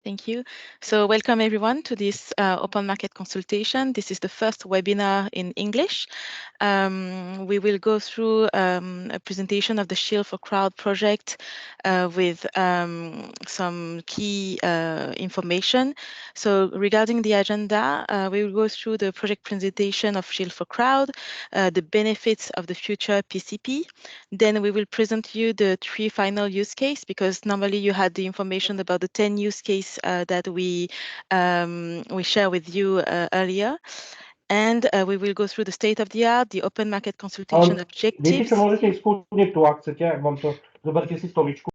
Thank you. So welcome everyone to this Open Market Consultation. This is the first webinar in English. We will go through a presentation of the SHIELD4CROWD project with some key information. So regarding the agenda, we will go through the project presentation of SHIELD4CROWD, the benefits of the future PCP. Then we will present you the 3 final use case, because normally you had the information about the 10 use case that we share with you earlier. And we will go through the state of the art, the open market consultation objectives. Можете изпълнити това, тя вам то забърте си столичку.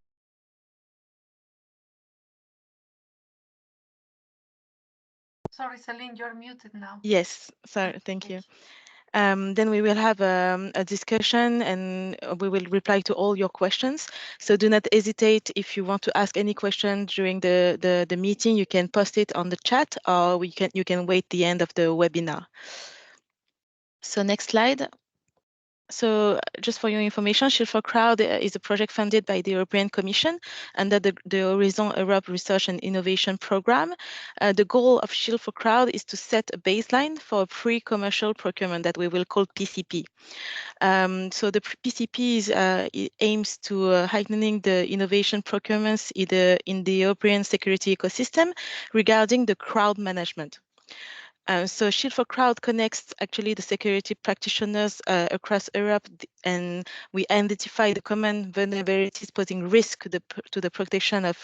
Sorry, Celine, you're muted now. Yes, sorry, thank you. Then we will have a discussion and we will reply to all your questions. So do not hesitate if you want to ask any question during the meeting. You can post it on the chat, or you can wait the end of the webinar. So next slide. So just for your information, SHIELD4CROWD is a project funded by the European Commission under the Horizon Europe Research and Innovation Programme. The goal of SHIELD4CROWD is to set a baseline for pre-commercial procurement that we will call PCP. So the PCP aims to heightening the innovation procurements in the European security ecosystem regarding the crowd management. So SHIELD4CROWD connects actually the security practitioners across Europe, and we identify the common vulnerabilities posing risk to the protection of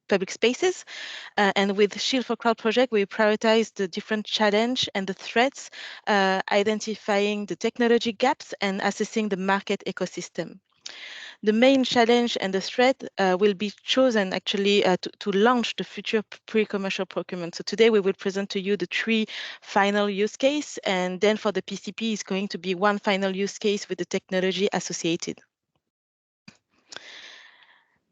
public spaces. And with SHIELD4CROWD project, we prioritize the different challenge and the threats, identifying the technology gaps and assessing the market ecosystem. The main challenge and the threat will be chosen actually to launch the future pre-commercial procurement. So today we will present to you the 3 final use case, and then for the PCP is going to be 1 final use case with the technology associated.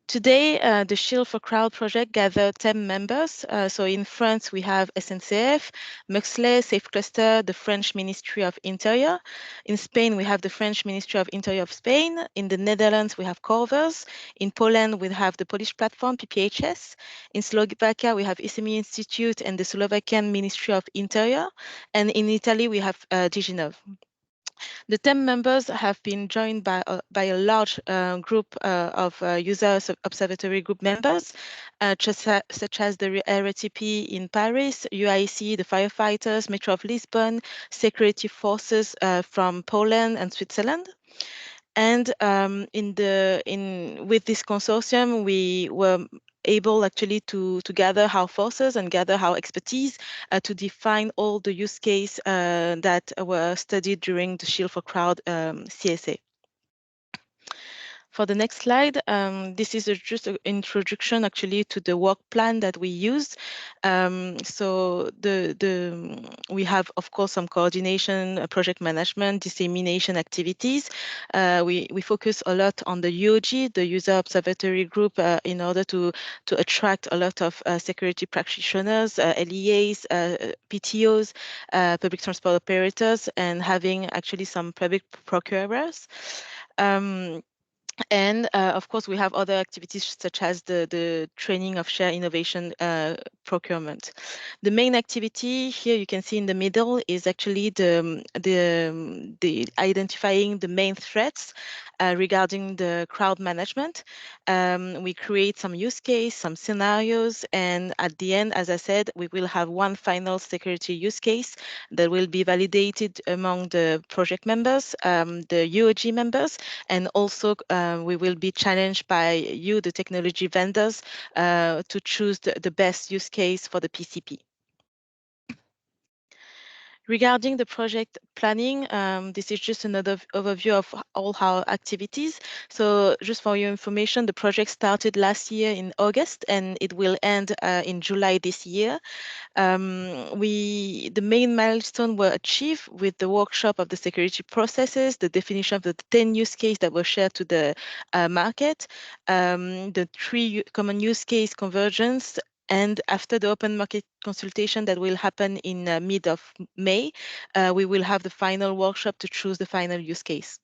Today, the SHIELD4CROWD project gathered 10 members. So in France, we have SNCF, Muxley, Safe Cluster, the French Ministry of Interior. In Spain, we have the French Ministry of Interior of Spain. In the Netherlands, we have Corvers. In Poland, we have the Polish platform, PPHS. In Slovakia, we have ISEMI Institute and the Slovakian Ministry of Interior. And in Italy, we have Diginov. The 10 members have been joined by a large group of user observatory group members, such as the RATP in Paris, UIC, the firefighters, Metro of Lisbon, security forces from Poland and Switzerland. And with this consortium, we were able actually to gather our forces and gather our expertise to define all the use case that were studied during the SHIELD4CROWD CSA. For the next slide, this is just an introduction actually to the work plan that we used. So we have, of course, some coordination, project management, dissemination activities. We focus a lot on the UOG, the user observatory group, in order to attract a lot of security practitioners, LEAs, PTOs, public transport operators, and having actually some public procurers. And of course, we have other activities such as the training of shared innovation procurement. The main activity here you can see in the middle is actually the identifying the main threats regarding the crowd management. We create some use case, some scenarios, and at the end, as I said, we will have 1 final security use case that will be validated among the project members, the UOG members, and also we will be challenged by you, the technology vendors, to choose the best use case for the PCP. Regarding the project planning, this is just another overview of all our activities. So just for your information, the project started last year in August and it will end in July this year. The main milestone were achieved with the workshop of the security processes, the definition of the 10 use case that were shared to the market, the 3 common use case convergence, and after the open market consultation that will happen in mid of May, we will have the final workshop to choose the final use case.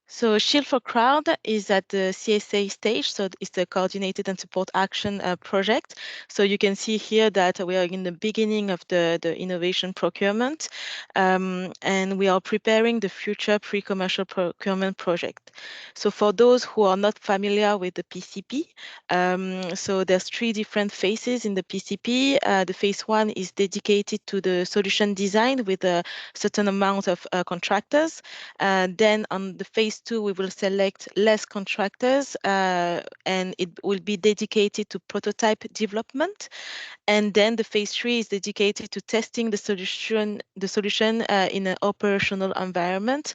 So SHIELD4CROWD is at the CSA stage, so it's the Coordinated and Support Action project. So you can see here that we are in the beginning of the innovation procurement, and we are preparing the future pre-commercial procurement project. So for those who are not familiar with the PCP, so there's 3 different phases in the PCP. The phase 1 is dedicated to the solution design with a certain amount of contractors. Then on the phase 2, we will select less contractors, and it will be dedicated to prototype development. And then the phase 3 is dedicated to testing the solution in an operational environment.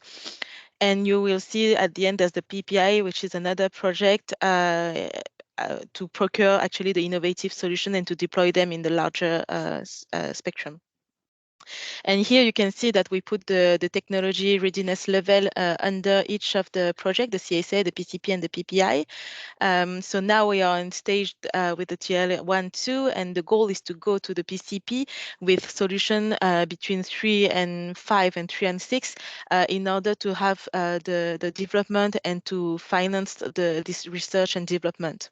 And you will see at the end there's the PPI, which is another project to procure actually the innovative solution and to deploy them in the larger spectrum. And here you can see that we put the technology readiness level under each of the project, the CSA, the PCP, and the PPI. So now we are in stage with the TL1, 2, and the goal is to go to the PCP with solution between 3 and 5 and 3 and 6 in order to have the development and to finance this research and development.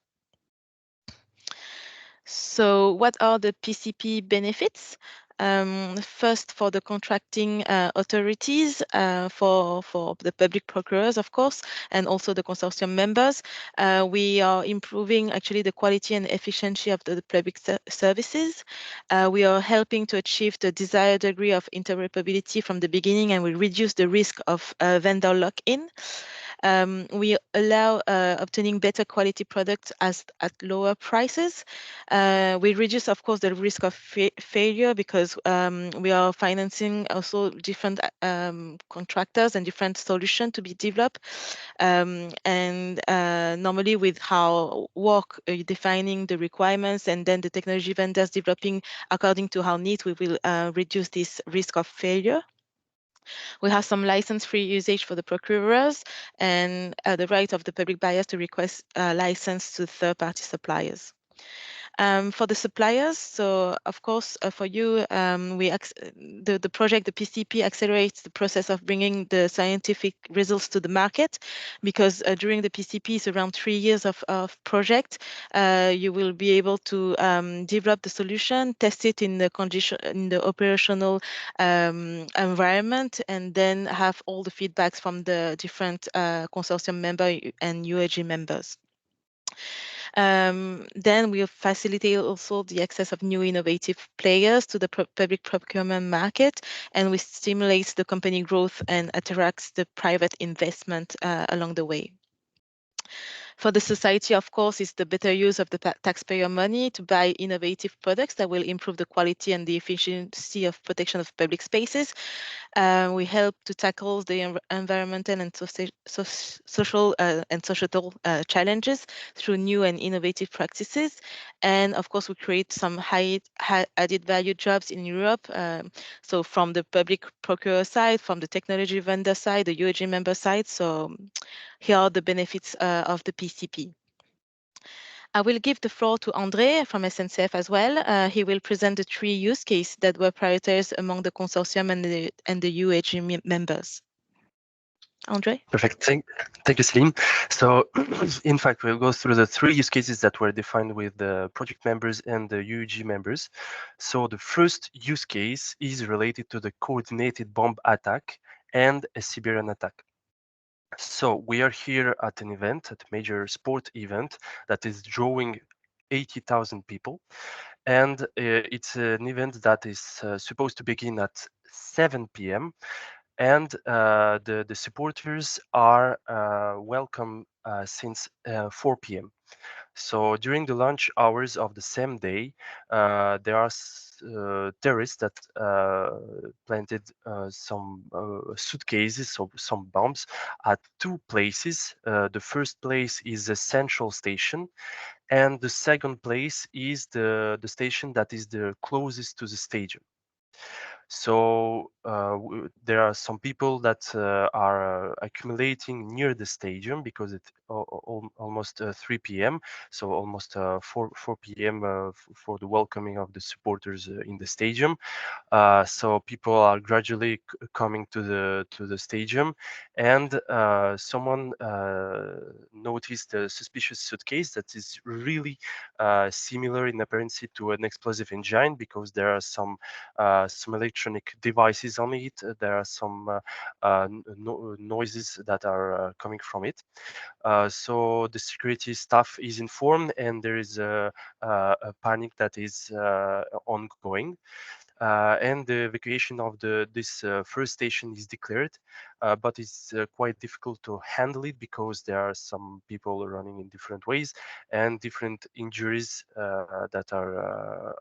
So what are the PCP benefits? First, for the contracting authorities, for the public procurers, of course, and also the consortium members, we are improving actually the quality and efficiency of the public services. We are helping to achieve the desired degree of interoperability from the beginning, and we reduce the risk of vendor lock-in. We allow obtaining better quality products at lower prices. We reduce, of course, the risk of failure because we are financing also different contractors and different solutions to be developed. And normally with how work defining the requirements and then the technology vendors developing according to how needs, we will reduce this risk of failure. We have some license-free usage for the procurers and the right of the public buyers to request license to third-party suppliers. For the suppliers, so of course, for you, the project, the PCP, accelerates the process of bringing the scientific results to the market, because during the PCP, it's around 3 years of project. You will be able to develop the solution, test it in the operational environment, and then have all the feedbacks from the different consortium member and UAG members. Then we facilitate also the access of new innovative players to the public procurement market, and we stimulate the company growth and attracts the private investment along the way. For the society, of course, it's the better use of the taxpayer money to buy innovative products that will improve the quality and the efficiency of protection of public spaces. We help to tackle the environmental and social and societal challenges through new and innovative practices. And of course, we create some high added value jobs in Europe. So from the public procurer side, from the technology vendor side, the UAG member side. So here are the benefits of the PCP. I will give the floor to André from SNCF as well. He will present the 3 use cases that were prioritized among the consortium and the UAG members. André? Perfect. Thank you, Celine. So, in fact, we'll go through the 3 use cases that were defined with the project members and the UAG members. So, the first use case is related to the coordinated bomb attack and a Siberian attack. So we are here at an event, at a major sport event that is drawing 80,000 people. And it's an event that is supposed to begin at 7 p.m. And the supporters are welcome since 4 p.m. So during the lunch hours of the same day, there are terrorists that planted some suitcases, so some bombs, at 2 places. The first place is a central station, and the second place is the station that is the closest to the stadium. So there are some people that are accumulating near the stadium because almost 3 p.m. So almost 4 p.m. For the welcoming of the supporters in the stadium. So people are gradually coming to the stadium, and someone noticed a suspicious suitcase that is really similar in appearance to an explosive engine, because there are some electronic devices on it. There are some noises that are coming from it. So the security staff is informed, and there is a panic that is ongoing. And the evacuation of this first station is declared, but it's quite difficult to handle it, because there are some people running in different ways and different injuries that are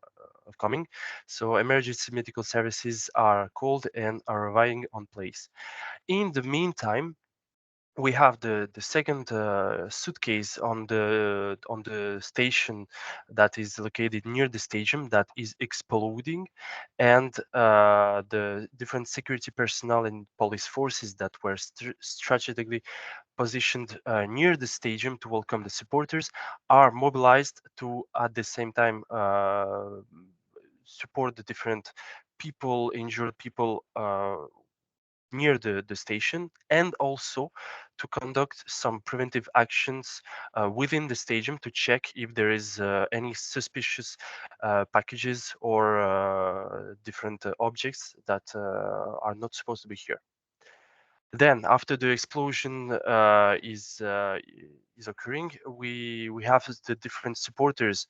coming. So emergency medical services are called and are arriving on place. In the meantime, we have the second suitcase on the station that is located near the stadium that is exploding, and the different security personnel and police forces that were strategically positioned near the stadium to welcome the supporters are mobilized to at the same time support the different people, injured people, near the station, and also to conduct some preventive actions within the stadium to check if there is any suspicious packages or different objects that are not supposed to be here. Then, after the explosion is occurring, we have the different supporters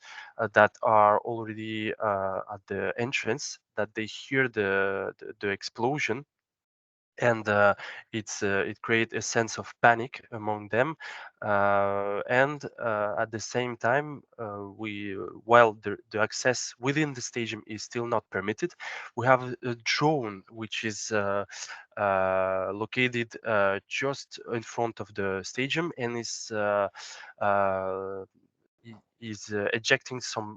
that are already at the entrance, that they hear the explosion, and it creates a sense of panic among them, and at the same time, while the access within the stadium is still not permitted, we have a drone which is located just in front of the stadium, and uh, is ejecting some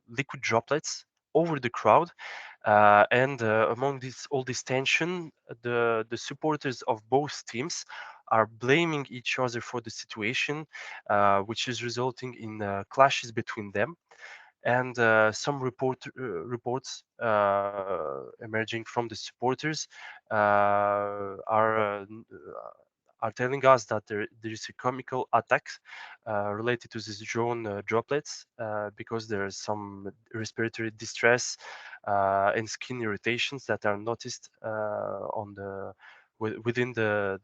liquid droplets over the crowd, and among all this tension, the supporters of both teams are blaming each other for the situation, which is resulting in clashes between them. And some reports emerging from the supporters are telling us that there is a chemical attack related to this drone droplets, because there is some respiratory distress and skin irritations that are noticed within the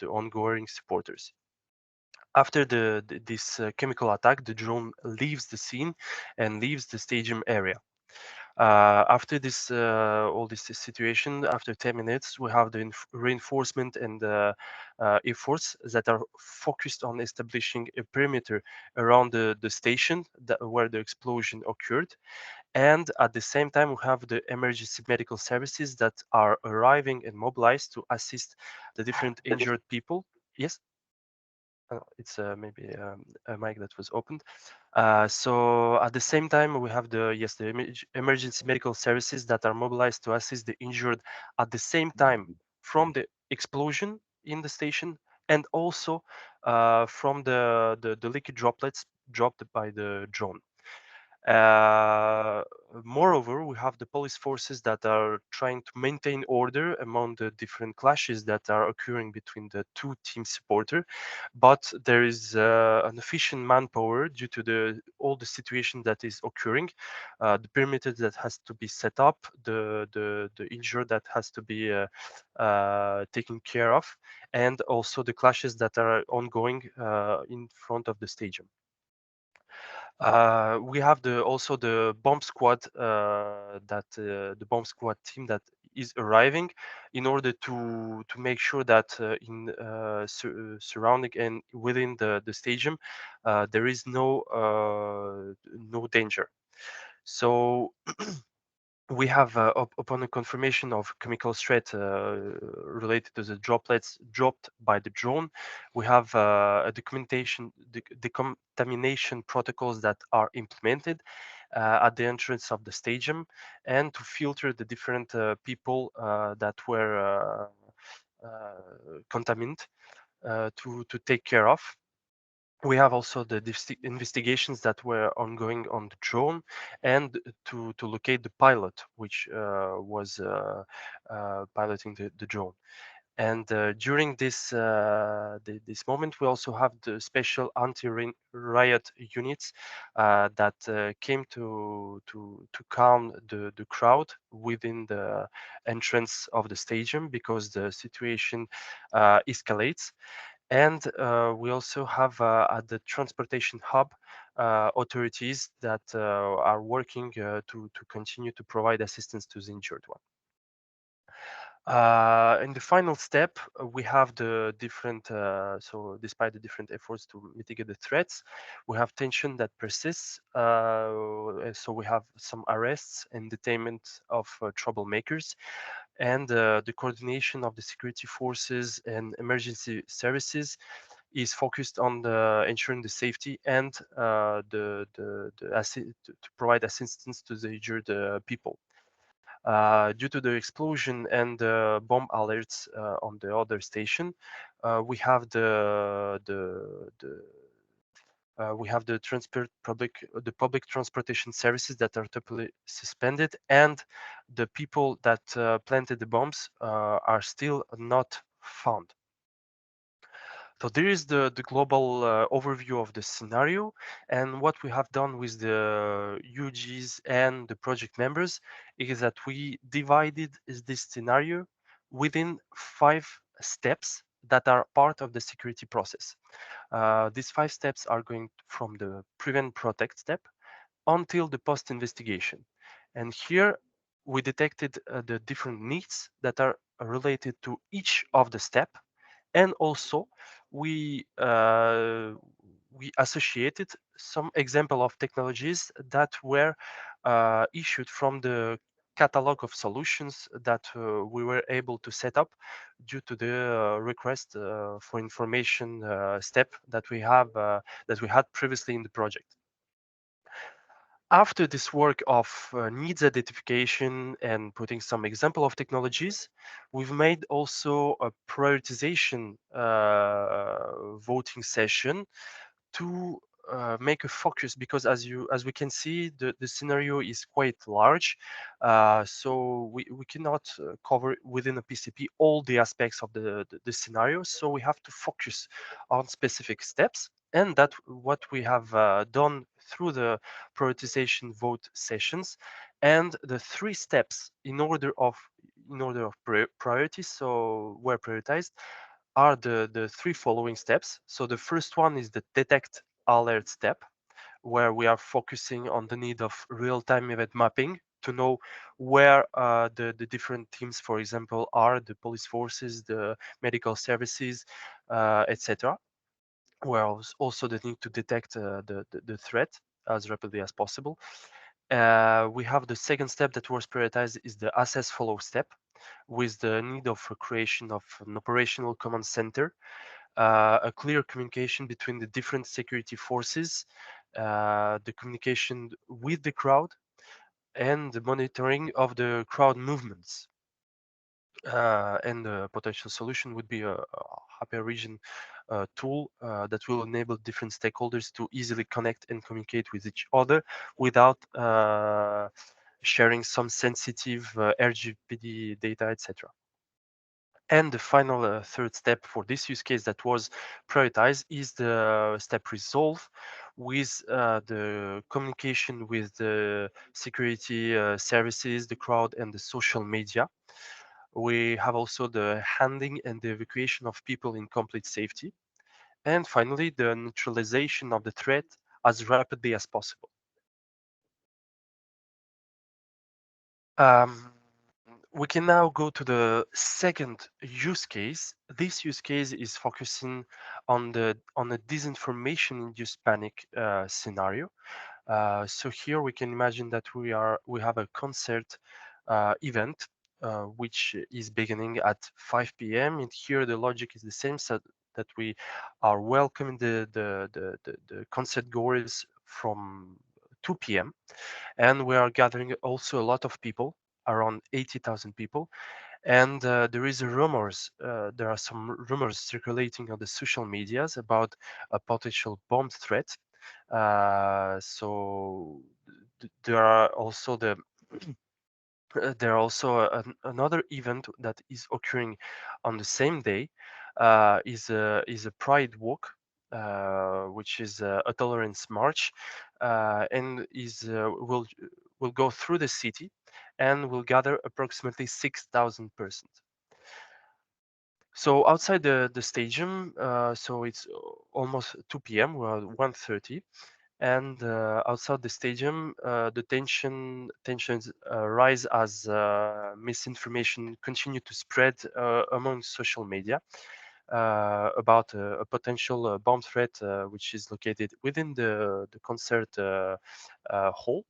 ongoing supporters. After this chemical attack, the drone leaves the scene and leaves the stadium area. After this, all this situation, after 10 minutes, we have the reinforcement and efforts that are focused on establishing a perimeter around the station where the explosion occurred. And at the same time, we have the emergency medical services that are arriving and mobilized to assist the different injured people. Yes? It's maybe a mic that was opened. So at the same time, we have the emergency medical services that are mobilized to assist the injured at the same time from the explosion in the station, and also from the liquid droplets dropped by the drone. Uh, Moreover, we have the police forces that are trying to maintain order among the different clashes that are occurring between the two team supporters, but there is an efficient manpower due to all the situation that is occurring, the perimeter that has to be set up, the injured that has to be taken care of, and also the clashes that are ongoing in front of the stadium. We have also the bomb squad the bomb squad team that is arriving in order to make sure that in surrounding and within the stadium there is no danger. So we have, upon a confirmation of chemical threat related to the droplets dropped by the drone, we have a decontamination protocols that are implemented at the entrance of the stadium, and to filter the different people that were contaminated to take care of. We have also the investigations that were ongoing on the drone, and to locate the pilot, which was piloting the drone. And during this moment, we also have the special anti-riot units that came to calm the crowd within the entrance of the stadium, because the situation escalates. And we also have at the transportation hub authorities that are working to continue to provide assistance to the injured one. In the final step, we have the different, so despite the different efforts to mitigate the threats, we have tension that persists. So we have some arrests and detainment of troublemakers, and the coordination of the security forces and emergency services is focused on ensuring the safety and to provide assistance to the injured people. Due to the explosion and bomb alerts on the other station, we have the public transportation services that are totally suspended, and the people that planted the bombs are still not found. So there is the global overview of the scenario, and what we have done with the UGs and the project members is that we divided this scenario within 5 steps that are part of the security process. These 5 steps are going from the prevent protect step until the post investigation. And here we detected the different needs that are related to each of the step, and also we associated some example of technologies that were issued from the catalog of solutions that we were able to set up due to the request for information step that we had previously in the project. After this work of needs identification and putting some example of technologies, we've made also a prioritization voting session to make a focus, because as we can see, the scenario is quite large, so we cannot cover within a PCP all the aspects of the scenario, so we have to focus on specific steps, and that what we have done through the prioritization vote sessions. And the 3 steps in order of priority, so were prioritized, are the 3 following steps. So the first one is the detect alert step, where we are focusing on the need of real-time event mapping to know where the different teams, for example, are, the police forces, the medical services, etc. Where also the need to detect the threat as rapidly as possible. We have the second step that was prioritized is the assess follow step, with the need of creation of an operational command center, a clear communication between the different security forces, the communication with the crowd, and the monitoring of the crowd movements. And the potential solution would be a hyperregion tool that will enable different stakeholders to easily connect and communicate with each other without sharing some sensitive RGPD data, etc. And the final third step for this use case that was prioritized is the step resolve, with the communication with the security services, the crowd, and the social media. We have also the handling and the evacuation of people in complete safety. And finally, the neutralization of the threat as rapidly as possible. We can now go to the second use case. This use case is focusing on a disinformation-induced panic scenario. So here we can imagine that we have a concert event which is beginning at 5 p.m. And here the logic is the same, so that we are welcoming the concert goers from 2 p.m. and we are gathering also a lot of people, around 80,000 people, And there is rumors. There are some rumors circulating on the social medias about a potential bomb threat. So there are also another event that is occurring on the same day. Is a Pride Walk, which is a tolerance march, and will go through the city and will gather approximately 6,000 persons. So outside the stadium, so it's almost 2 p.m. We're at 1:30, and outside the stadium, the tensions rise as misinformation continue to spread among social media about a potential bomb threat, which is located within the concert hall.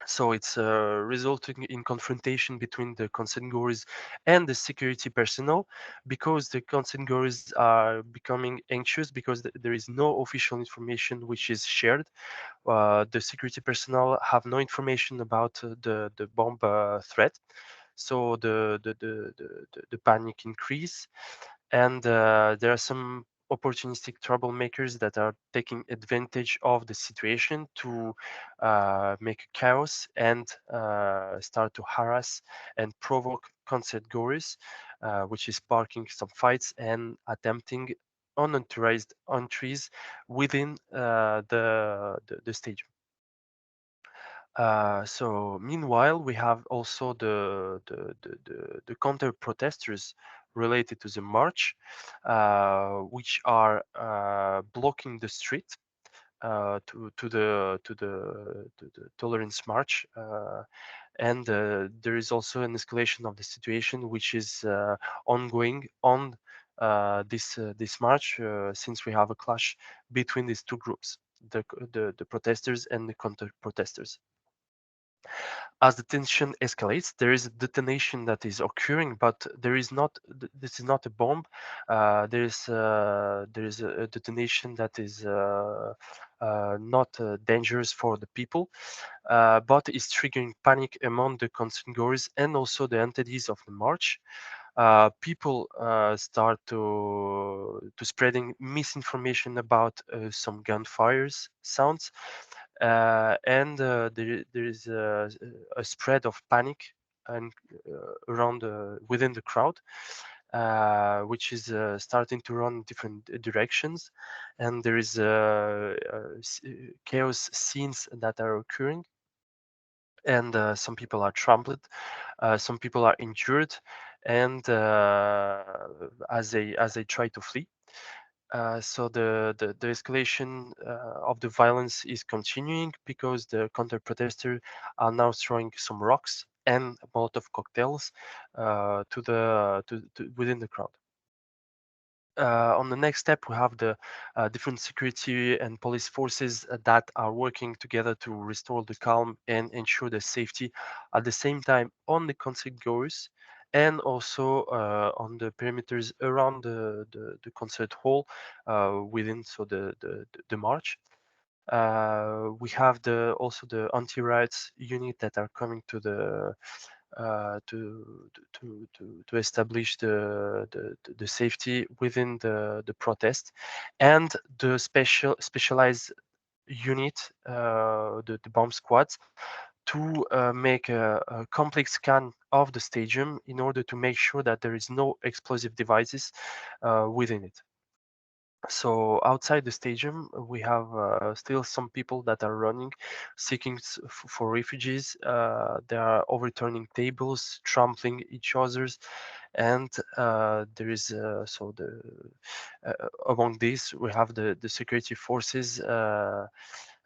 So it's resulting in confrontation between the consent goers and the security personnel, because the consent goers are becoming anxious because there is no official information which is shared. The security personnel have no information about the bomb threat, so the panic increase, and there are some opportunistic troublemakers that are taking advantage of the situation to make chaos and start to harass and provoke concert goers, which is sparking some fights and attempting unauthorized entries within the stadium. So meanwhile, we have also the counter protesters related to the march, which are blocking the street to the tolerance march, and there is also an escalation of the situation, which is ongoing on this march, since we have a clash between these two groups, the protesters and the counter protesters. As the tension escalates, there is a detonation that is occurring, but there is not. This is not a bomb. There is a detonation that is not dangerous for the people, but is triggering panic among the concerned and also the entities of the march. People start to spreading misinformation about some gunfires sounds, and there is a spread of panic and around within the crowd, which is starting to run different directions, and there is chaos scenes that are occurring, and some people are trampled, some people are injured, and as they try to flee. So the escalation of the violence is continuing, because the counter protesters are now throwing some rocks and Molotov cocktails to within the crowd. On the next step, we have the different security and police forces that are working together to restore the calm and ensure the safety at the same time on the concert goers, and also on the perimeters around the concert hall within the march. We have also the anti-riots unit that are coming to the to establish the safety within the protest, and the specialized unit, the bomb squads, to make a complete scan of the stadium in order to make sure that there is no explosive devices within it. So outside the stadium, we have still some people that are running, seeking for refugees. They are overturning tables, trampling each other's, and there is among these we have the security forces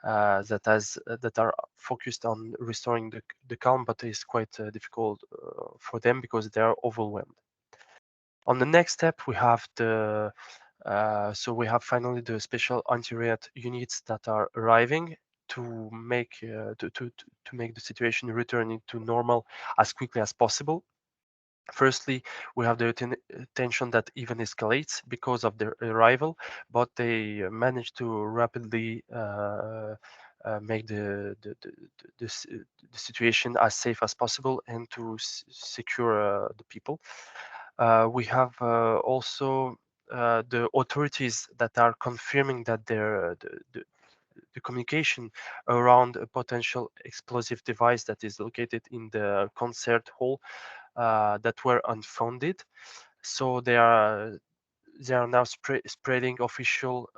that are focused on restoring the calm, but it's quite difficult for them because they are overwhelmed. On the next step, we have we have finally the special anti-riot units that are arriving to make the situation returning to normal as quickly as possible. Firstly, we have the tension that even escalates because of their arrival, but they manage to rapidly make the situation as safe as possible and to secure the people. We have also the authorities that are confirming that the communication around a potential explosive device that is located in the concert hall that were unfounded. So they are now spreading official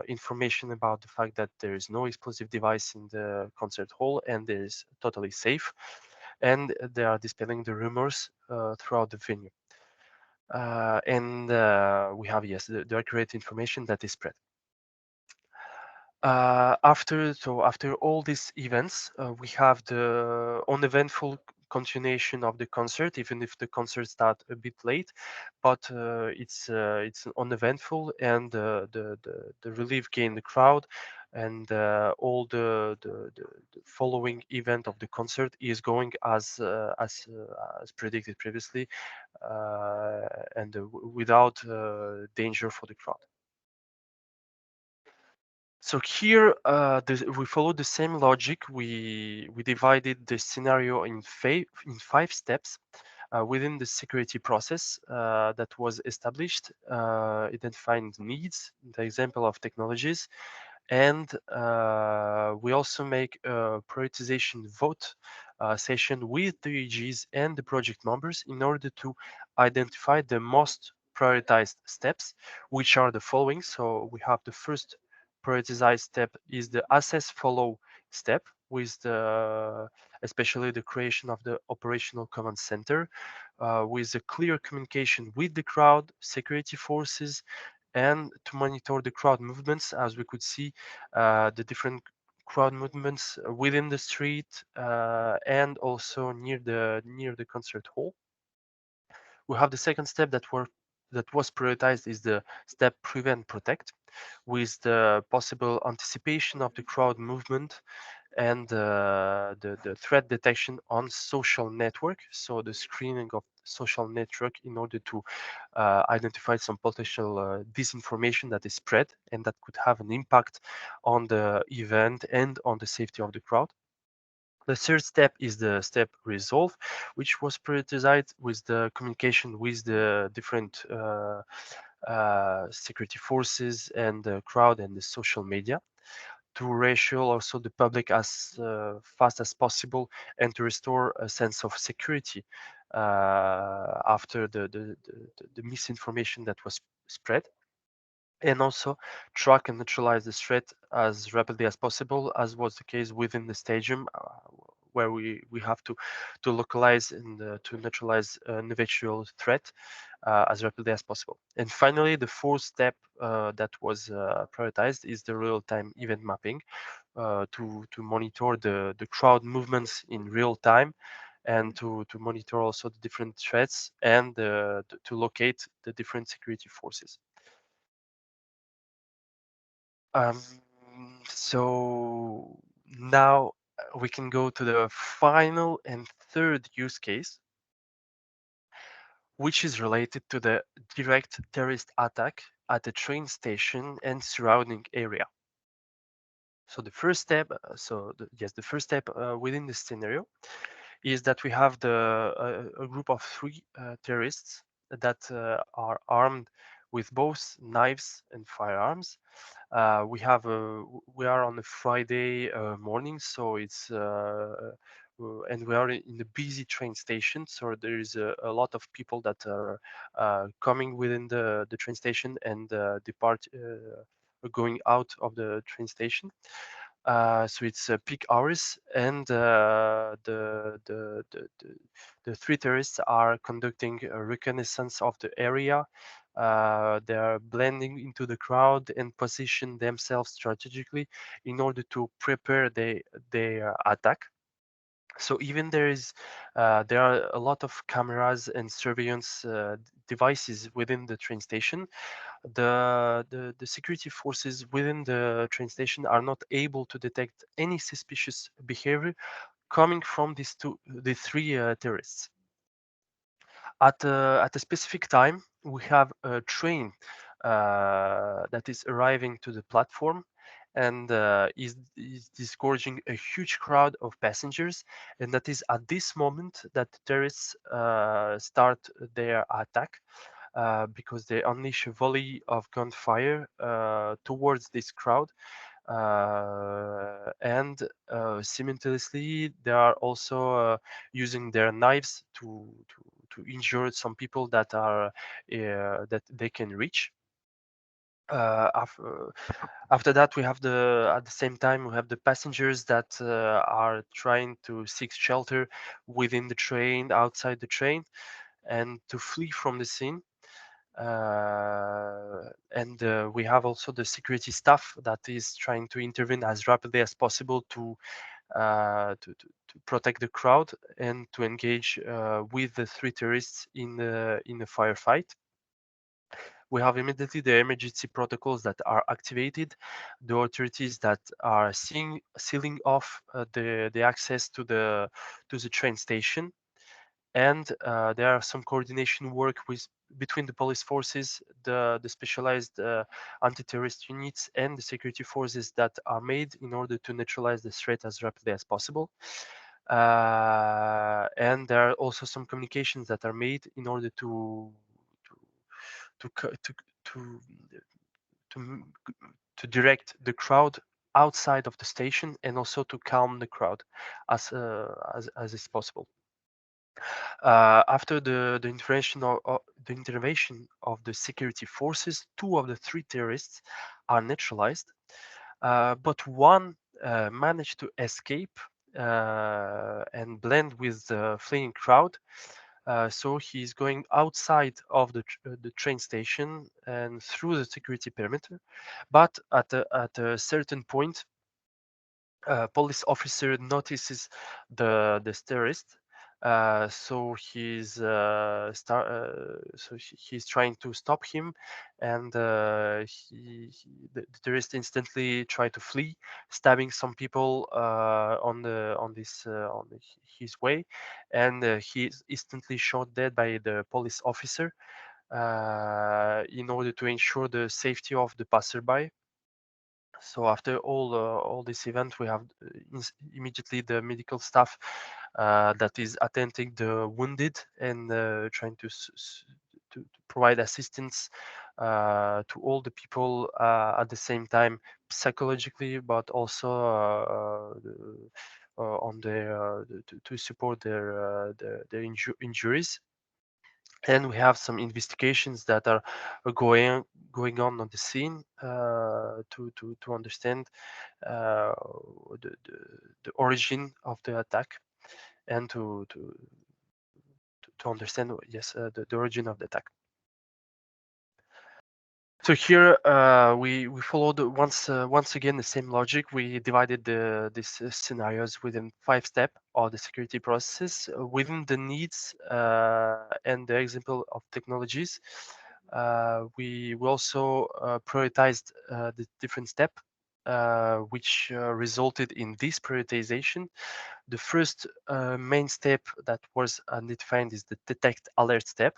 information about the fact that there is no explosive device in the concert hall and it is totally safe. And they are dispelling the rumors throughout the venue. We have, yes, the accurate information that is spread. After all these events, we have the uneventful continuation of the concert, even if the concert starts a bit late, but it's uneventful, and the relief gain the crowd, and all the following event of the concert is going as predicted previously, and without danger for the crowd. So here we follow the same logic. We divided the scenario in five steps within the security process that was established, identifying the needs, the example of technologies, and we also make a prioritization vote session with the UGs and the project members in order to identify the most prioritized steps, which are the following. So we have the first prioritized step is the assess follow step, with especially the creation of the operational command center, with a clear communication with the crowd, security forces, and to monitor the crowd movements. As we could see, the different crowd movements within the street and also near the concert hall. We have the second step that was prioritized is the step prevent protect, with the possible anticipation of the crowd movement and the threat detection on social network. So the screening of social network in order to identify some potential disinformation that is spread and that could have an impact on the event and on the safety of the crowd. The third step is the step resolve, which was prioritized with the communication with the different security forces and the crowd and the social media, to reassure also the public as fast as possible and to restore a sense of security after the misinformation that was spread, and also track and neutralize the threat as rapidly as possible, as was the case within the stadium, where we have to localize and to neutralize an eventual threat as rapidly as possible. And finally, the fourth step that was prioritized is the real-time event mapping, to monitor the crowd movements in real time, and to monitor also the different threats, and to locate the different security forces. So now we can go to the final and third use case, which is related to the direct terrorist attack at the train station and surrounding area. So the first step, the first step within this scenario is that we have a group of three terrorists that are armed with both knives and firearms. We are on a Friday morning, so it's and we are in a busy train station, so there is a lot of people that are coming within the train station and depart going out of the train station. So it's peak hours, and the three terrorists are conducting a reconnaissance of the area. They are blending into the crowd and position themselves strategically in order to prepare their attack. So even there are a lot of cameras and surveillance devices within the train station. The security forces within the train station are not able to detect any suspicious behavior coming from the three terrorists. At a specific time, we have a train that is arriving to the platform, and is disgorging a huge crowd of passengers. And that is at this moment that the terrorists start their attack, because they unleash a volley of gunfire towards this crowd. And simultaneously, they are also using their knives to injure some people that are that they can reach. After that, we have at the same time we have the passengers that are trying to seek shelter within the train, outside the train, and to flee from the scene. And we have also the security staff that is trying to intervene as rapidly as possible to protect the crowd and to engage with the three terrorists in the firefight. We have immediately the emergency protocols that are activated, the authorities that are sealing off the access to the train station, and there are some coordination work between the police forces, the specialized anti-terrorist units, and the security forces that are made in order to neutralize the threat as rapidly as possible. And there are also some communications that are made in order to to to to direct the crowd outside of the station, and also to calm the crowd as is possible. After the intervention of the security forces, two of the three terrorists are neutralized, but one managed to escape and blend with the fleeing crowd. So he's going outside of the train station and through the security perimeter. But at a certain point, police officer notices the terrorist. So he's trying to stop him, and the terrorist instantly try to flee, stabbing some people on his way, and he is instantly shot dead by the police officer in order to ensure the safety of the passerby. So after all this event, we have immediately the medical staff that is attending the wounded and trying to provide assistance to all the people at the same time, psychologically, but also on their to support their injuries. And we have some investigations that are going on the scene to understand uh, the origin of the attack, and to understand, yes, the origin of the attack. So here we followed once again the same logic. We divided these scenarios within 5 steps of the security processes within the needs and the example of technologies. We also prioritized the different steps, which resulted in this prioritization. The first main step that was defined is the detect alert step,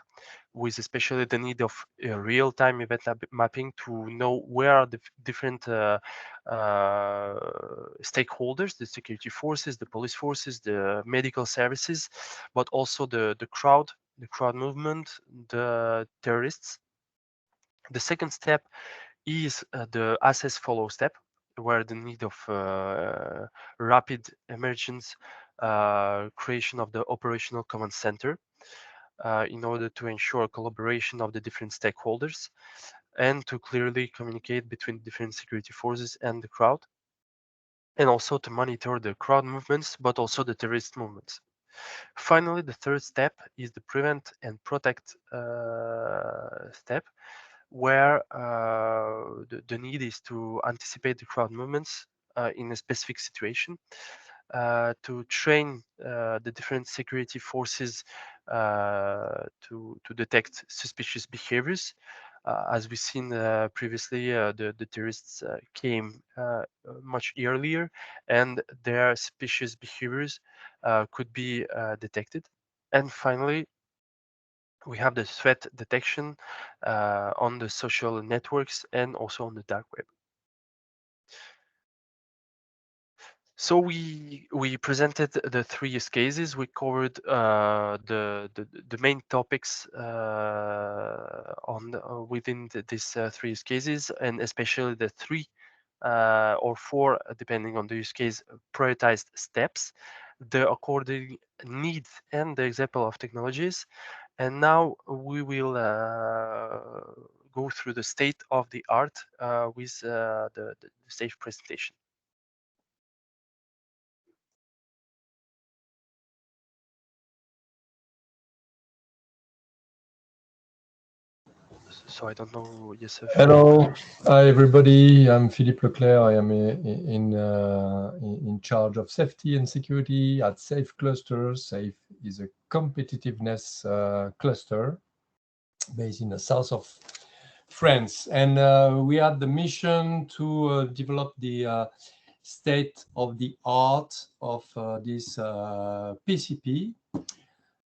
with especially the need of real-time event mapping to know where are the different stakeholders, the security forces, the police forces, the medical services, but also the crowd movement, the terrorists. The second step is the assess follow step, where the need of rapid emergence creation of the operational command center in order to ensure collaboration of the different stakeholders and to clearly communicate between different security forces and the crowd, and also to monitor the crowd movements, but also the terrorist movements. Finally, the third step is the prevent and protect step, where the need is to anticipate the crowd movements in a specific situation, to train the different security forces to detect suspicious behaviors. As we've seen previously, the terrorists came much earlier, and their suspicious behaviors could be detected. And finally, we have the threat detection on the social networks and also on the dark web. So we presented the 3 use cases. We covered the main topics within these 3 use cases, and especially the 3 or 4, depending on the use case, prioritized steps, the according needs, and the example of technologies. And now we will go through the state of the art with the stage presentation. So I don't know, Yusuf. Hello, hi everybody. I'm Philippe Leclerc. I am in charge of safety and security at Safe Cluster. Safe is a competitiveness cluster based in the south of France, and we had the mission to develop the state of the art of this PCP.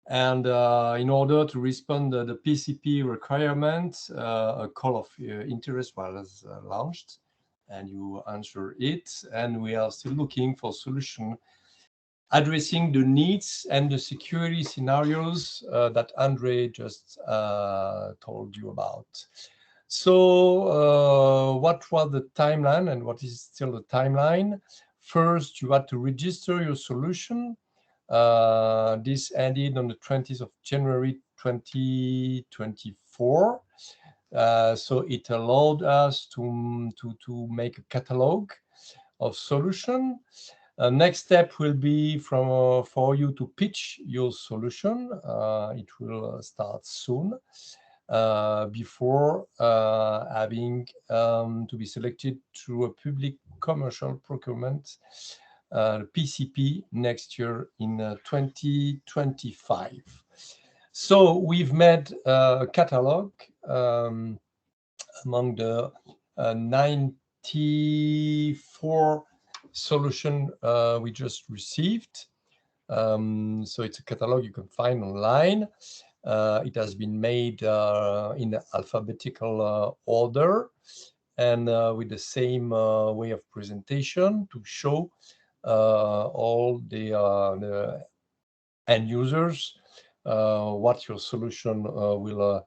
And in order to respond to the PCP requirement, a call of interest was launched, and you answer it. And we are still looking for solution addressing the needs and the security scenarios that Andre just told you about. So what was the timeline and what is still the timeline? First, you had to register your solution. This ended on the 20th of January 2024. So it allowed us to make a catalog of solution. Next step will be for you to pitch your solution. It will start soon before having to be selected through a public commercial procurement PCP next year in 2025. So we've made a catalog among the 94 solution we just received. So it's a catalog you can find online. It has been made in alphabetical order and with the same way of presentation to show all the end users what your solution will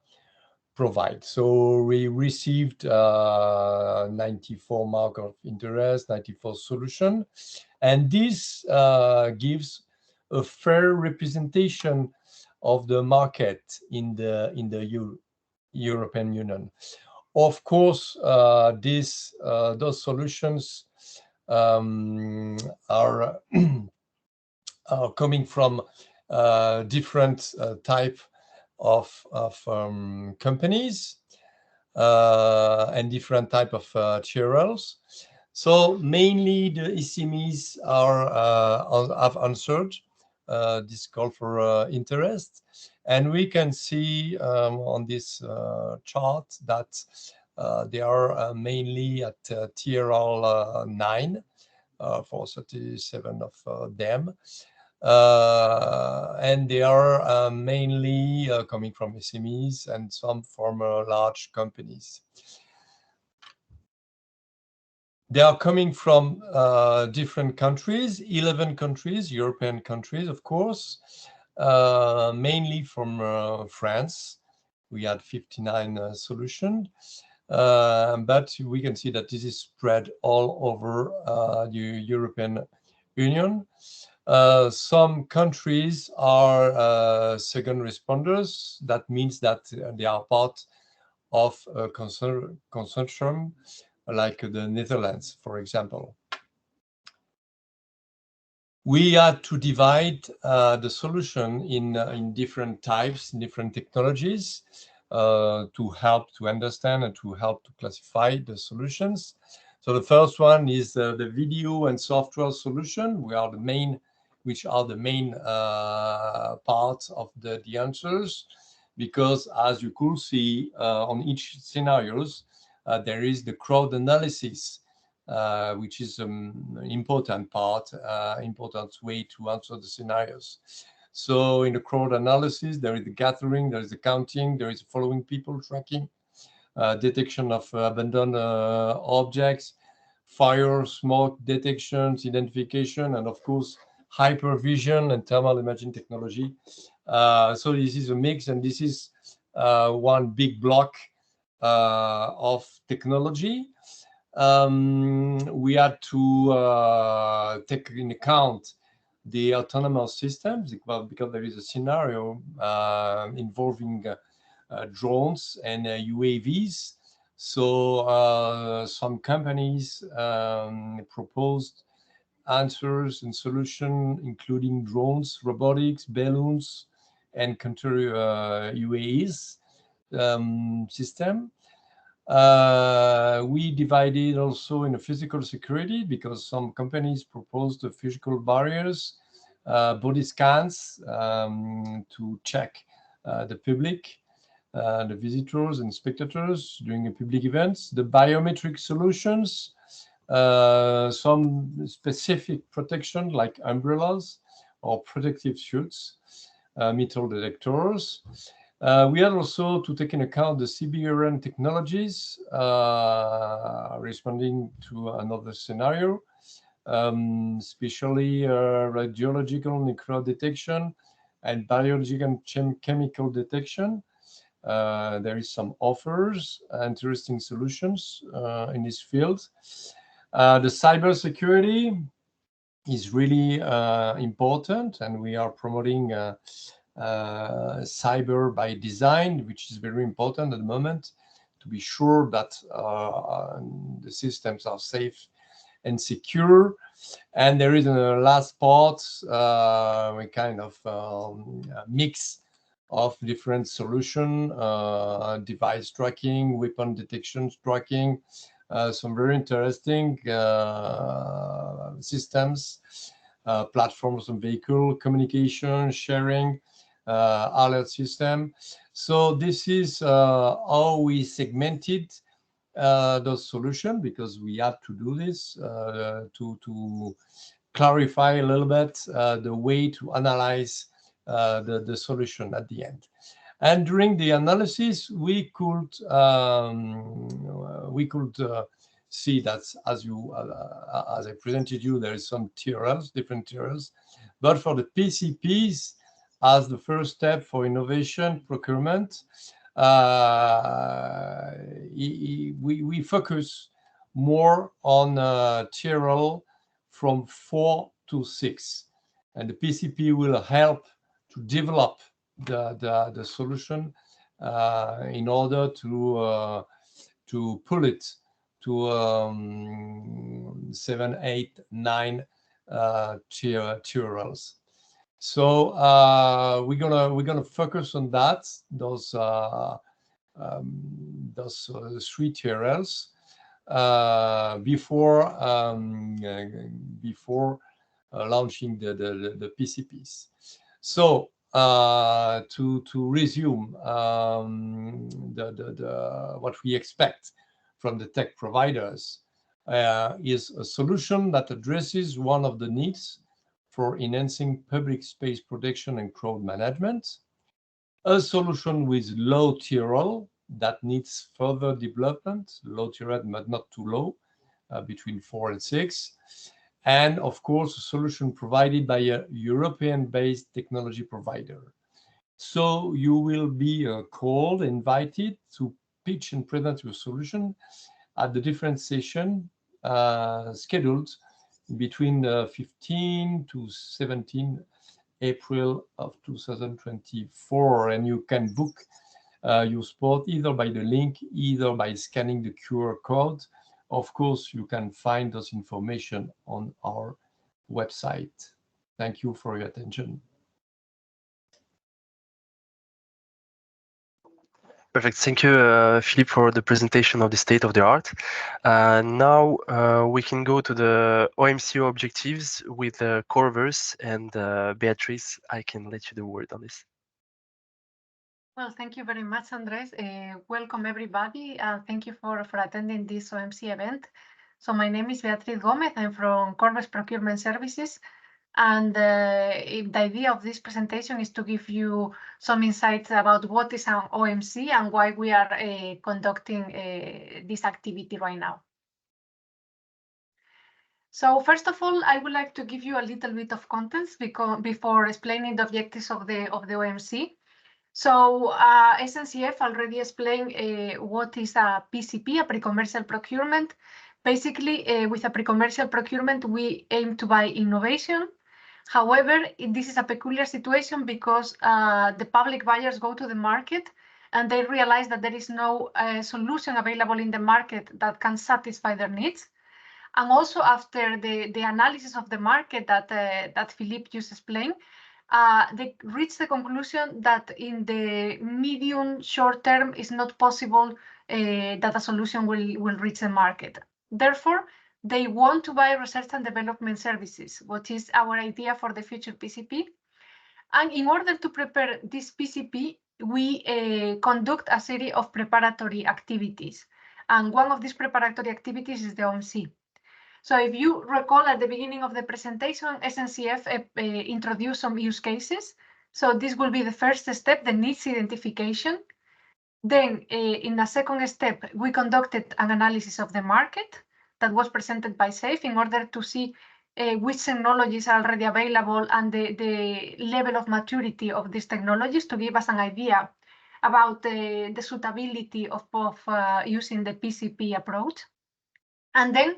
provide. So we received 94 mark of interest, 94 solution, and this gives a fair representation of the market in the European Union. Of course, those solutions are coming from different type of companies and different type of TRLs. So mainly the SMEs have answered this call for interest, and we can see on this chart that they are mainly at TRL 9 for 37 of them. And they are mainly coming from SMEs and some from large companies. They are coming from different countries, 11 countries, European countries, of course, mainly from France. We had 59 solutions, but we can see that this is spread all over the European Union. Some countries are second responders. That means that they are part of a consortium, like the Netherlands, for example. We had to divide the solution in different types, different technologies, to help to understand and to help to classify the solutions. So the first one is the video and software solution. Which are the main parts of the answers, because as you could see on each scenarios, there is the crowd analysis, which is an important part, important way to answer the scenarios. So in the crowd analysis, there is the gathering, there is the counting, there is following people, tracking, detection of abandoned objects, fire, smoke detections, identification, and of course, hypervision and thermal imaging technology. So this is a mix, and this is one big block of technology. We had to take in account the autonomous systems because there is a scenario involving drones and UAVs. So some companies proposed answers and solutions, including drones, robotics, balloons, and counter UAVs system. We divided also in a physical security because some companies proposed the physical barriers, body scans to check the public, the visitors and spectators during a public events, the biometric solutions, some specific protection like umbrellas or protective suits, metal detectors. We had also to take into account the CBRN technologies, responding to another scenario, especially radiological nuclear detection and biological and chemical detection. There is some offers, interesting solutions in this field. The cybersecurity is really important, and we are promoting cyber by design, which is very important at the moment, to be sure that the systems are safe and secure. And there is a last part, a kind of mix of different solution, device tracking, weapon detection tracking, some very interesting systems, platforms and vehicle communication, sharing, alert system. So this is how we segmented those solutions, because we had to do this to clarify a little bit the way to analyze the solution at the end. And during the analysis, we could see that as I presented you, there is some TRLs, different TRLs, but for the PCPs, as the first step for innovation procurement, we focus more on TRL from 4 to 6, and the PCP will help to develop the solution in order to pull it to 7, 8, 9 TRLs. So we're gonna focus on that, those 3 TRLs before launching the PCPs. So to resume what we expect from the tech providers is a solution that addresses one of the needs for enhancing public space protection and crowd management, a solution with low TRL that needs further development, low TRL but not too low, between 4 and 6, and of course a solution provided by a European-based technology provider. So you will be called, invited to pitch and present your solution at the different session scheduled between 15 to 17 April of 2024, and you can book your spot either by the link, either by scanning the QR code. Of course, you can find those information on our website. Thank you for your attention. Perfect. Thank you, Philippe, for the presentation of the state of the art. Now we can go to the OMCO objectives with Corvus, and Beatrice, I can let you the word on this. Well, thank you very much, Andres. Welcome, everybody. Thank you for attending this OMC event. So my name is Beatriz Gomez. I'm from Corvus Procurement Services. And the idea of this presentation is to give you some insights about what is an OMC and why we are conducting this activity right now. So first of all, I would like to give you a little bit of context before explaining the objectives of the OMC. So SNCF already explained what is a PCP, a pre-commercial procurement. Basically, with a pre-commercial procurement, we aim to buy innovation. However, this is a peculiar situation because the public buyers go to the market and they realize that there is no solution available in the market that can satisfy their needs. And also after the analysis of the market that Philippe just explained, they reached the conclusion that in the medium short term it's not possible that a solution will reach the market. Therefore, they want to buy research and development services, which is our idea for the future PCP. And in order to prepare this PCP, we conduct a series of preparatory activities. And one of these preparatory activities is the OMC. So if you recall at the beginning of the presentation, SNCF introduced some use cases. So this will be the first step, the needs identification. Then in a second step, we conducted an analysis of the market that was presented by SAFE in order to see which technologies are already available and the level of maturity of these technologies to give us an idea about the suitability of using the PCP approach. And then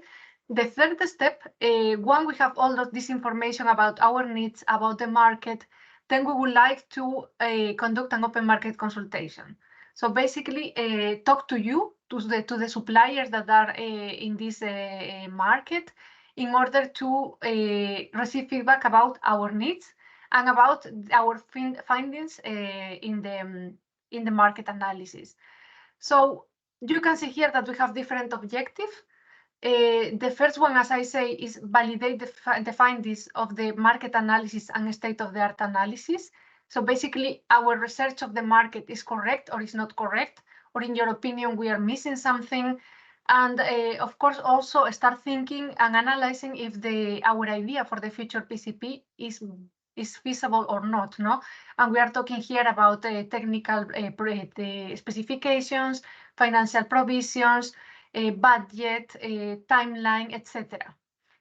the third step, when we have all of this information about our needs, about the market, then we would like to conduct an open market consultation. So basically, talk to you, to the suppliers that are in this market, in order to receive feedback about our needs and about our findings in the market analysis. So you can see here that we have different objectives. The first one, as I say, is validate the findings of the market analysis and state-of-the-art analysis. So basically, our research of the market is correct or is not correct, or in your opinion, we are missing something. And of course, also start thinking and analyzing if our idea for the future PCP is feasible or not. No, and we are talking here about technical specifications, financial provisions, budget, timeline, etc.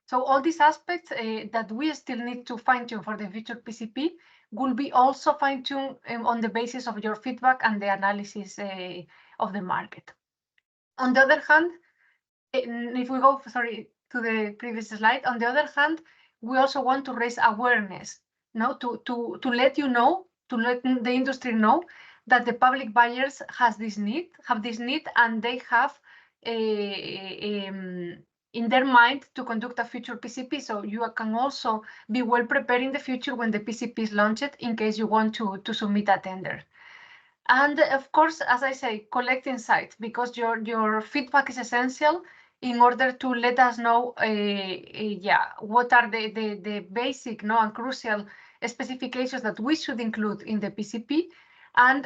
So all these aspects that we still need to fine-tune for the future PCP will be also fine-tuned on the basis of your feedback and the analysis of the market. On the other hand, if we go, sorry, to the previous slide, on the other hand, we also want to raise awareness, no, to let you know, to let the industry know that the public buyers have this need, and they have in their mind to conduct a future PCP. So you can also be well prepared in the future when the PCP is launched in case you want to submit a tender. And of course, as I say, collect insights, because your feedback is essential in order to let us know what are the basic and crucial specifications that we should include in the PCP, and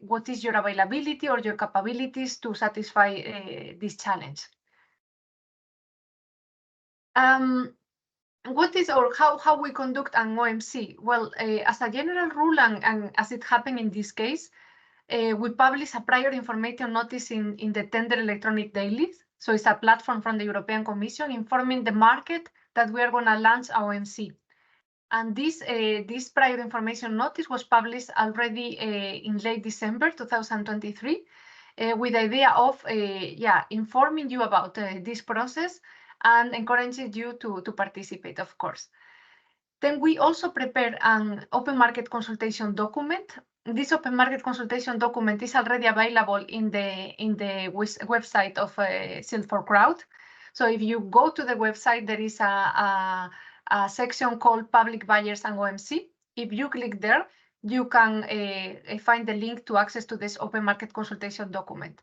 what is your availability or your capabilities to satisfy this challenge. What is or how we conduct an OMC? Well, as a general rule, and as it happened in this case, we publish a prior information notice in the Tender Electronic Dailies. So it's a platform from the European Commission informing the market that we are going to launch our OMC. And this prior information notice was published already in late December 2023, with the idea of informing you about this process and encouraging you to participate, of course. Then we also prepare an open market consultation document. This open market consultation document is already available in the website of SHIELD4CROWD. So if you go to the website, there is a section called Public Buyers and OMC. If you click there, you can find the link to access to this open market consultation document.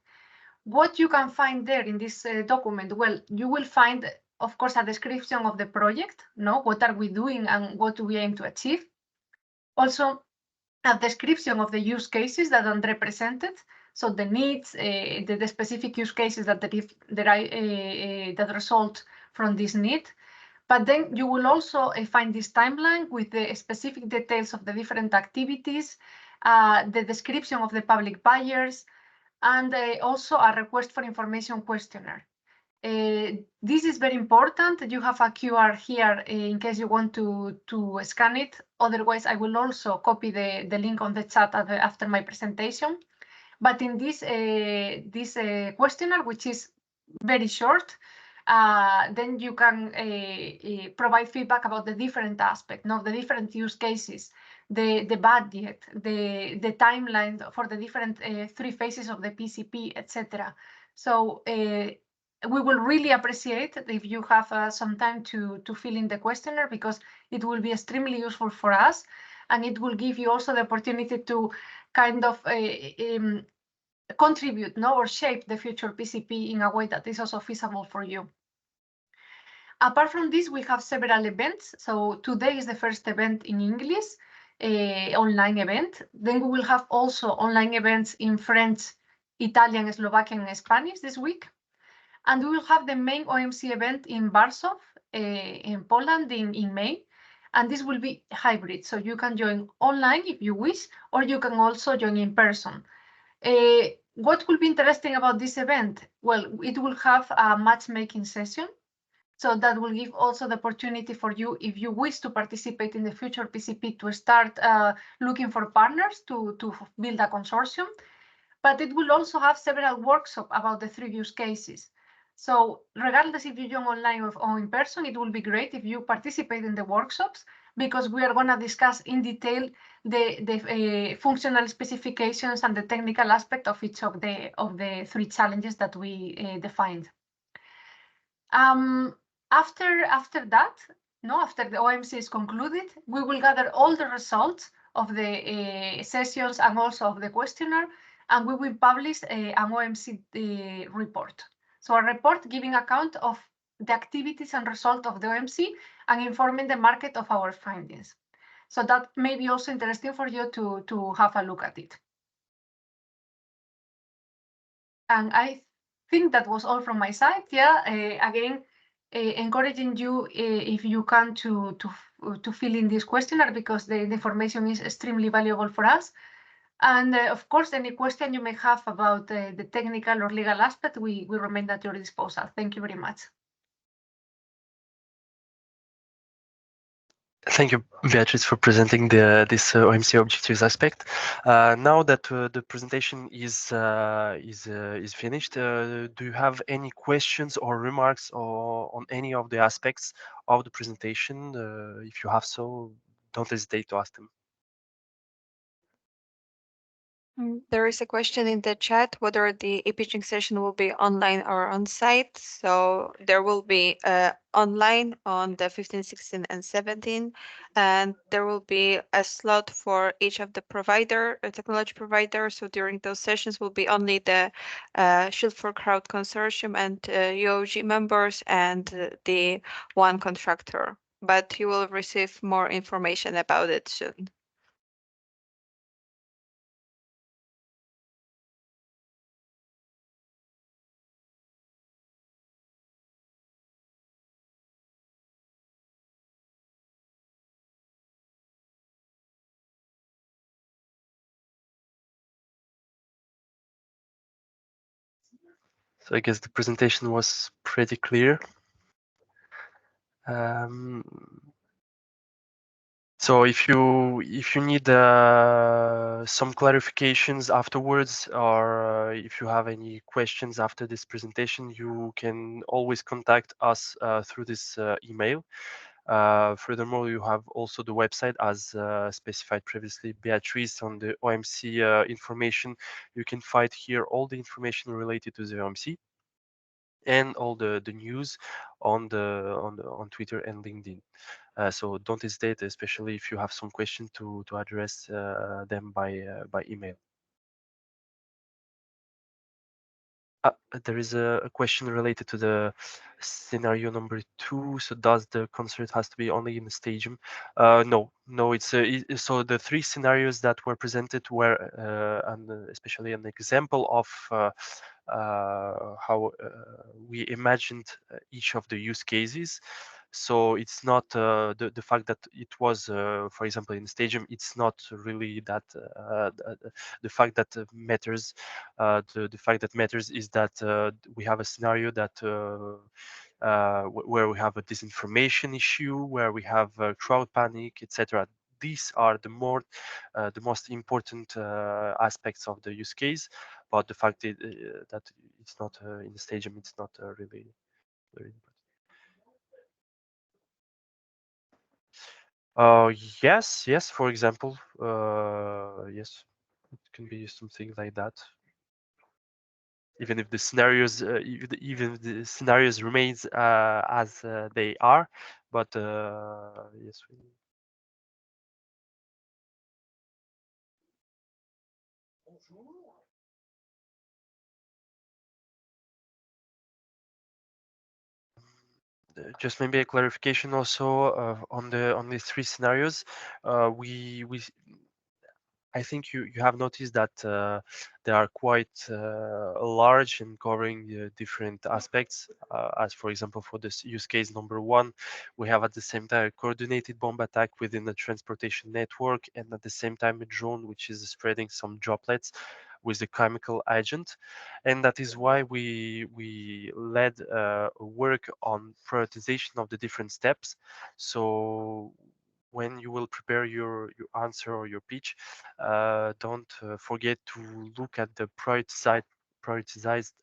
What you can find there in this document, well, you will find, of course, a description of the project, what are we doing and what do we aim to achieve. Also, a description of the use cases that Andre presented, so the needs, the specific use cases that result from this need. But then you will also find this timeline with the specific details of the different activities, the description of the public buyers, and also a request for information questionnaire. This is very important. You have a QR here in case you want to scan it. Otherwise, I will also copy the link on the chat after my presentation. But in this questionnaire, which is very short, then you can provide feedback about the different aspects, the different use cases, the budget, the timeline for the different 3 phases of the PCP, etc. So we will really appreciate if you have some time to fill in the questionnaire, because it will be extremely useful for us, and it will give you also the opportunity to kind of contribute or shape the future PCP in a way that is also feasible for you. Apart from this, we have several events. So today is the first event in English, online event. Then we will have also online events in French, Italian, Slovakian, and Spanish this week. And we will have the main OMC event in Warsaw, in Poland in May. And this will be hybrid. So you can join online if you wish, or you can also join in person. What will be interesting about this event? Well, it will have a matchmaking session. So that will give also the opportunity for you, if you wish to participate in the future PCP, to start looking for partners to build a consortium. But it will also have several workshops about the 3 use cases. So regardless if you join online or in person, it will be great if you participate in the workshops, because we are going to discuss in detail the functional specifications and the technical aspect of each of the 3 challenges that we defined. After that, after the OMC is concluded, we will gather all the results of the sessions and also of the questionnaire, and we will publish an OMC report. So a report giving account of the activities and results of the OMC and informing the market of our findings. So that may be also interesting for you to have a look at it. And I think that was all from my side. Yeah, again, encouraging you, if you can, to fill in this questionnaire, because the information is extremely valuable for us. And of course, any question you may have about the technical or legal aspect, we remain at your disposal. Thank you very much. Thank you, Beatrice, for presenting this OMC objectives aspect. Now that the presentation is finished, do you have any questions or remarks on any of the aspects of the presentation? If you have so, don't hesitate to ask them. There is a question in the chat whether the e-pitching session will be online or on site. So there will be online on the 15, 16, and 17, and there will be a slot for each of the technology providers. So during those sessions will be only the SHIELD4CROWD consortium and UOG members and the one contractor. But you will receive more information about it soon. So I guess the presentation was pretty clear. So if you need some clarifications afterwards, or if you have any questions after this presentation, you can always contact us through this email. Furthermore, you have also the website, as specified previously, Beatrice, on the OMC information. You can find here all the information related to the OMC and all the news on Twitter and LinkedIn. So don't hesitate, especially if you have some questions, to address them by email. There is a question related to the scenario number 2. So does the concert has to be only in the stadium? No. It's so the 3 scenarios that were presented were especially an example of how we imagined each of the use cases. So it's not the fact that it was, for example, in Stadium, it's not really that the fact that matters. The fact that matters is that we have a scenario that where we have a disinformation issue, where we have crowd panic, etc. These are the most important aspects of the use case. But the fact that it's not in the Stadium, it's not really very important. Yes, for example, yes, it can be something like that. Even if the scenarios, even if the scenarios remains as they are, but yes. Just maybe a clarification also on the three scenarios. I think you have noticed that they are quite large and covering different aspects. As for example, for this use case number 1, we have at the same time a coordinated bomb attack within the transportation network, and at the same time a drone which is spreading some droplets with a chemical agent, and that is why we led work on prioritization of the different steps. So when you will prepare your answer or your pitch, don't forget to look at the prioritized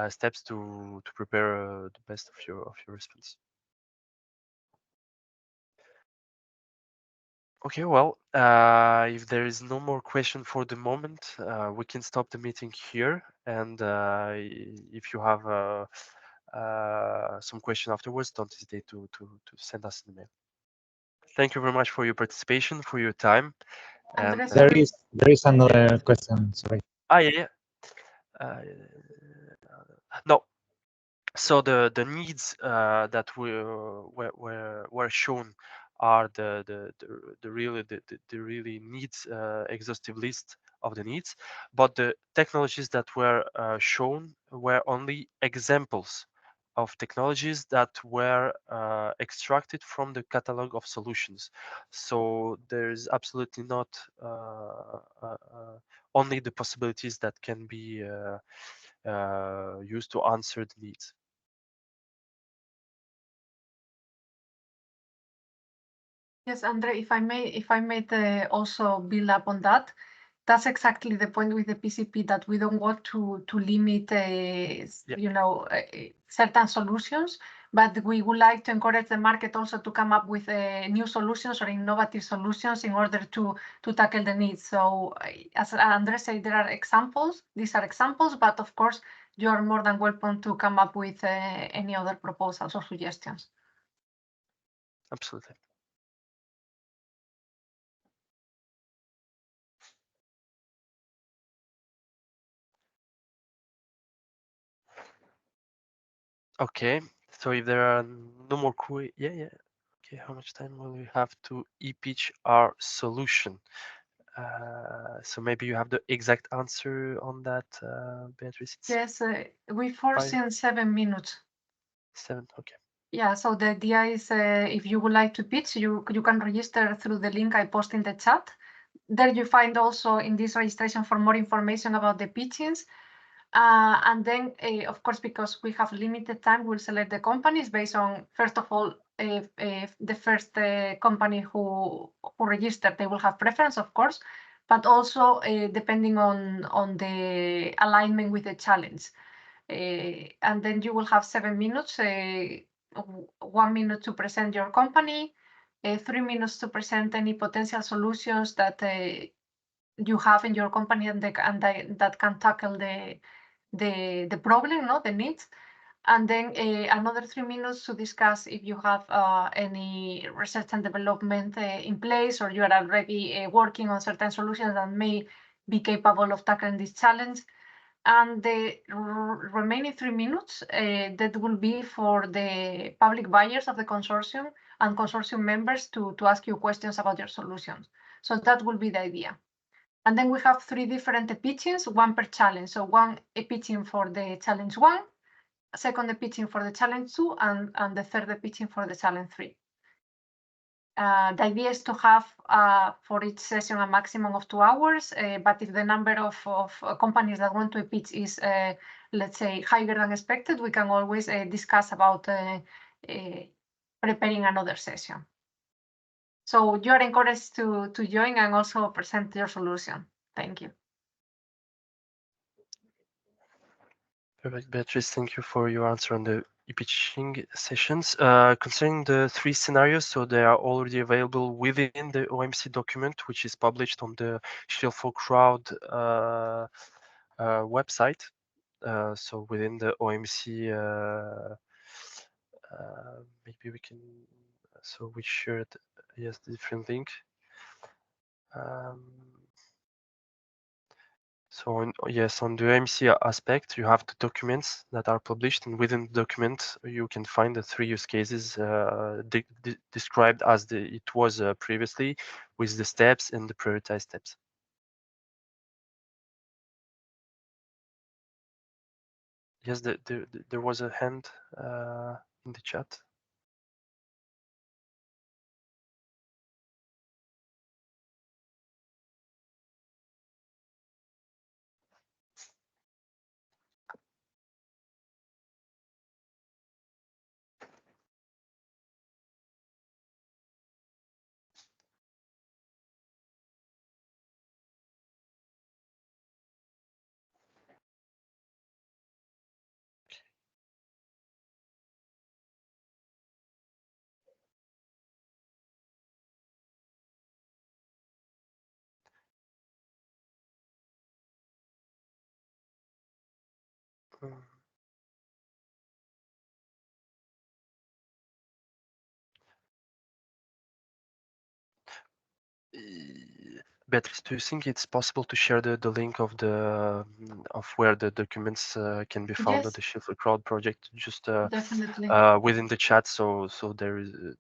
steps to prepare the best of your response. Okay, well, if there is no more question for the moment, we can stop the meeting here. And if you have some question afterwards, don't hesitate to send us an email. Thank you very much for your participation, for your time. And there is another question. Sorry. Yeah. No. So the needs that were shown are the really needs exhaustive list of the needs, but the technologies that were shown were only examples of technologies that were extracted from the catalog of solutions. So there's absolutely not only the possibilities that can be used to answer the needs. Yes, Andre, if I may also build up on that, that's exactly the point with the PCP, that we don't want to limit, certain solutions, but we would like to encourage the market also to come up with new solutions or innovative solutions in order to tackle the needs. So as Andre said, there are examples. These are examples, but of course, you are more than welcome to come up with any other proposals or suggestions. Absolutely. Okay, so if there are no more yeah. Okay, how much time will we have to e-pitch our solution? So maybe you have the exact answer on that, Beatrice. Yes, we foresee 7 minutes. 7, okay. Yeah, so the idea is if you would like to pitch, you can register through the link I post in the chat. There you find also in this registration for more information about the pitchings. And then, of course, because we have limited time, we'll select the companies based on, first of all, the first company who registered, they will have preference, of course, but also depending on the alignment with the challenge. And then you will have 7 minutes, 1 minute to present your company, 3 minutes to present any potential solutions that you have in your company and that can tackle the problem, the needs. And then another 3 minutes to discuss if you have any research and development in place, or you are already working on certain solutions that may be capable of tackling this challenge. And the remaining 3 minutes, that will be for the public buyers of the consortium and consortium members to ask you questions about your solutions. So that will be the idea. And then we have 3 different pitchings, one per challenge. So one pitching for the challenge 1, second the pitching for the challenge 2, and the third the pitching for the challenge 3. The idea is to have for each session a maximum of 2 hours, but if the number of companies that want to pitch is, let's say, higher than expected, we can always discuss about preparing another session. So you are encouraged to join and also present your solution. Thank you. Perfect, Beatrice. Thank you for your answer on the e-pitching sessions. Concerning the 3 scenarios, so they are already available within the OMC document, which is published on the SHIELD4CROWD website. So within the OMC, maybe we can. So we shared, yes, the different link. So yes, on the OMC aspect, you have the documents that are published, and within the document, you can find the 3 use cases described as it was previously, with the steps and the prioritized steps. Yes, there was a hand in the chat. Beatrice, do you think it's possible to share the link of the of where the documents can be found at the SHIELD4CROWD project, just Definitely. within the chat, so there is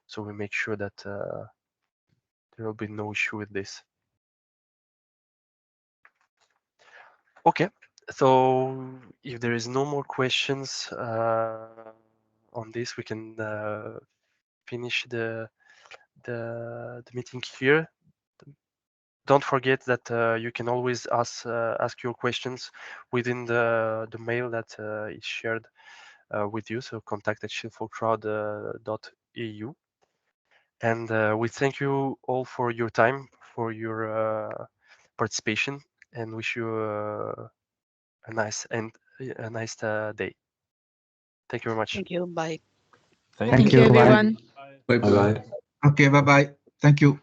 so we make sure that there will be no issue with this. Okay, so if there is no more questions on this, we can finish the meeting here. Don't forget that you can always ask your questions within the mail that is shared with you. So contact at shield4crowd.eu. And we thank you all for your time, for your participation, and wish you a nice day. Thank you very much. Thank you. Bye. Thank you. everyone. Bye bye. Okay, bye-bye. Thank you.